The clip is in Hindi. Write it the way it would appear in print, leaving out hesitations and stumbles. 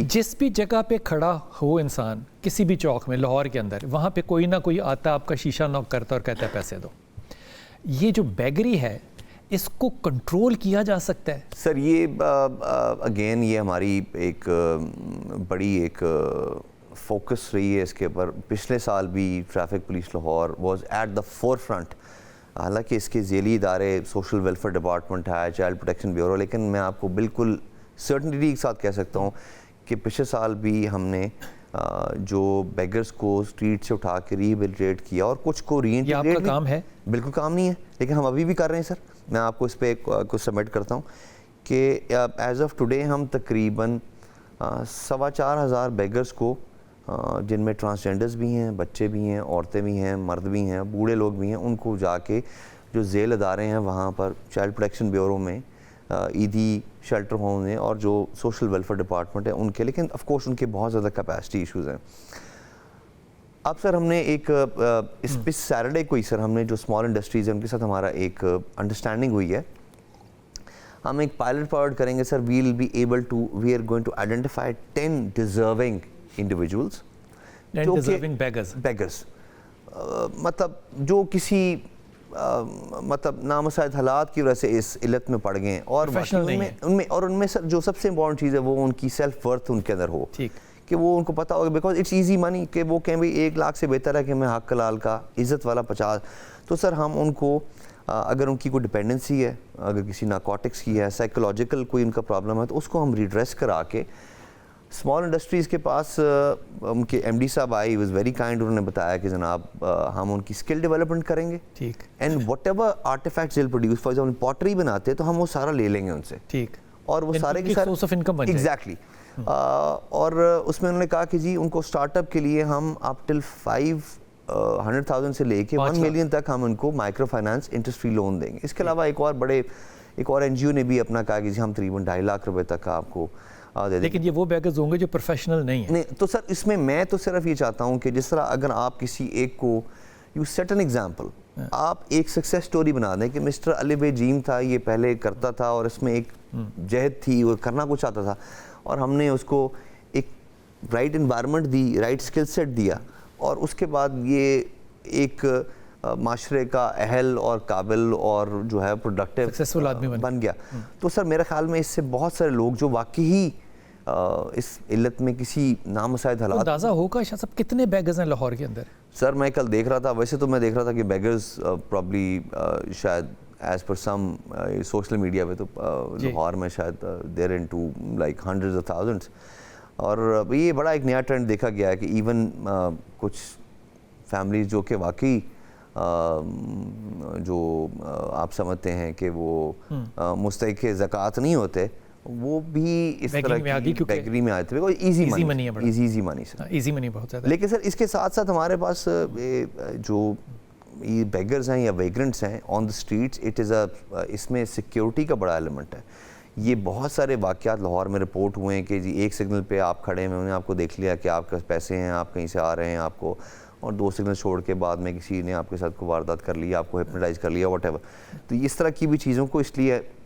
जिस भी जगह पे खड़ा हो इंसान, किसी भी चौक में लाहौर के अंदर, वहाँ पे कोई ना कोई आता है, आपका शीशा नॉक करता है और कहता है पैसे दो। ये जो बेगरी है, इसको कंट्रोल किया जा सकता है? सर ये अगेन ये हमारी एक बड़ी एक फोकस रही है इसके ऊपर। पिछले साल भी traffic police Lahore was at the four front. हालांकि इसके ज़ेली इदारे सोशल वेलफेयर डिपार्टमेंट है, चाइल्ड प्रोटेक्शन ब्यूरो, लेकिन मैं आपको बिल्कुल सर्टनिटी के साथ कह सकता हूँ कि पिछले साल भी हमने जो बेगर्स को स्ट्रीट से उठा के रिहेबिलिटेट किया और कुछ को रीइंटीग्रेट। आपका काम है? बिल्कुल काम नहीं है, लेकिन हम अभी भी कर रहे हैं सर। मैं आपको इस पर कुछ सबमिट करता हूँ कि एज़ ऑफ टुडे हम तकरीबन 4,500 बेगर्स को, जिनमें ट्रांसजेंडर्स भी हैं, बच्चे भी हैं, औरतें भी हैं, मर्द भी हैं, बूढ़े लोग भी हैं, उनको जाके जो जेल अदारे हैं वहाँ पर चाइल्ड प्रोटेक्शन ब्यूरो में, ईदी शेल्टर होम में और जो सोशल वेलफेयर डिपार्टमेंट है उनके, लेकिन ऑफ कोर्स उनके बहुत ज़्यादा कैपेसिटी इश्यूज़ हैं। अब सर हमने एक इस सैटरडे को ही सर हमने जो स्मॉल इंडस्ट्रीज़ हैं उनके साथ हमारा एक अंडरस्टैंडिंग हुई है। हम एक पायलट फॉरवर्ड करेंगे sir. We are going to identify 10 deserving individuals, beggars, मतलब जो किसी मतलब नामुसाइद हालात की वजह से इस इल्लत में पड़ गए हैं और उनमें सर जो सबसे इम्पोर्टेंट चीज़ है वो उनकी सेल्फ वर्थ उनके अंदर हो, कि वो उनको पता होगा, बिकॉज इट्स इजी मनी, कि वो कहें भाई 1 लाख से बेहतर है कि मैं हक लाल का इज़्ज़त वाला 50। तो सर हम उनको अगर उनकी कोई डिपेंडेंसी है, अगर किसी नारकोटिक्स की है, साइकोलॉजिकल कोई उनका प्रॉब्लम है, तो उसको हम रिड्रेस करा के स्मॉल इंडस्ट्रीज़ के पास उनके एमडी साहब आए, वाज वेरी काइंड। उन्होंने बताया कि जनाब हम उनकी स्किल डेवलपमेंट करेंगे, ठीक, and whatever artifacts will produce, for example pottery बनाते हैं तो हम वो सारा ले लेंगे उनसे, ठीक, और वो सारे के सारे सोर्स ऑफ इनकम बन जाएगी। एग्जैक्टली। और उसमें उन्होंने कहा कि जी उनको स्टार्टअप के लिए हम अप टिल 500,000 से लेके 1 मिलियन तक हम उनको micro finance interest free loan देंगे। इसके अलावा एक और एनजीओ ने भी अपना कहा कि जी हम तकरीबन 2.5 लाख रुपए तक का आपको दे देंगे। लेकिन ये वो बेगर्स होंगे जो प्रोफेशनल नहीं है। नहीं, तो सर इसमें मैं तो सिर्फ ये चाहता हूँ कि जिस तरह अगर आप किसी एक को यू सेट एन एग्जाम्पल, आप एक सक्सेस स्टोरी बना दें कि मिस्टर अली बेजीम था, ये पहले करता था और इसमें एक जहद थी, वो करना कुछ आता था, और हमने उसको एक राइट एनवायरनमेंट दी, राइट स्किल सेट दिया, और उसके बाद ये एक माशरे का अहल और काबिल और जो है प्रोडक्टिव सक्सेसफुल आदमी बन गया। तो सर मेरे ख्याल में इससे बहुत सारे लोग जो वाकई इस इल्लत में किसी नामुसाइद हालात, अंदाज़ा होगा शाह साहब कितने बेगर्स हैं लाहौर के अंदर? सर मैं कल देख रहा था, वैसे तो मैं देख रहा था कि बेगर्स प्रॉब्ली शायद as per some social media पे तो लाहौर में शायद there into like hundreds of thousands. और ये बड़ा एक नया ट्रेंड देखा गया है कि इवन कुछ फैमिलीज जो कि वाकई जो आप समझते हैं कि वो मुस्तहिक़ ज़कात नहीं होते, वो भी इस तरह की बेगरी में आए थे। इजी मनी है, easy money sir, easy money बहुत ज़्यादा। लेकिन सर इसके साथ साथ हमारे पास जो ये बेगर्स हैं या वेग्रेंट्स हैं ऑन द स्ट्रीट्स, इसमें सिक्योरिटी का बड़ा एलिमेंट है। ये बहुत सारे वाक़यात लाहौर में रिपोर्ट हुए हैं कि जी एक सिग्नल पे आप खड़े हैं, उन्होंने आपको देख लिया कि आपके पास पैसे हैं, आप कहीं से आ रहे हैं आपको, और 2 सिग्नल छोड़ के बाद में किसी ने आपके साथ को वारदात कर लिया, आपको हिप्नोटाइज कर लिया, व्हाटएवर। तो इस तरह की भी चीज़ों को इसलिए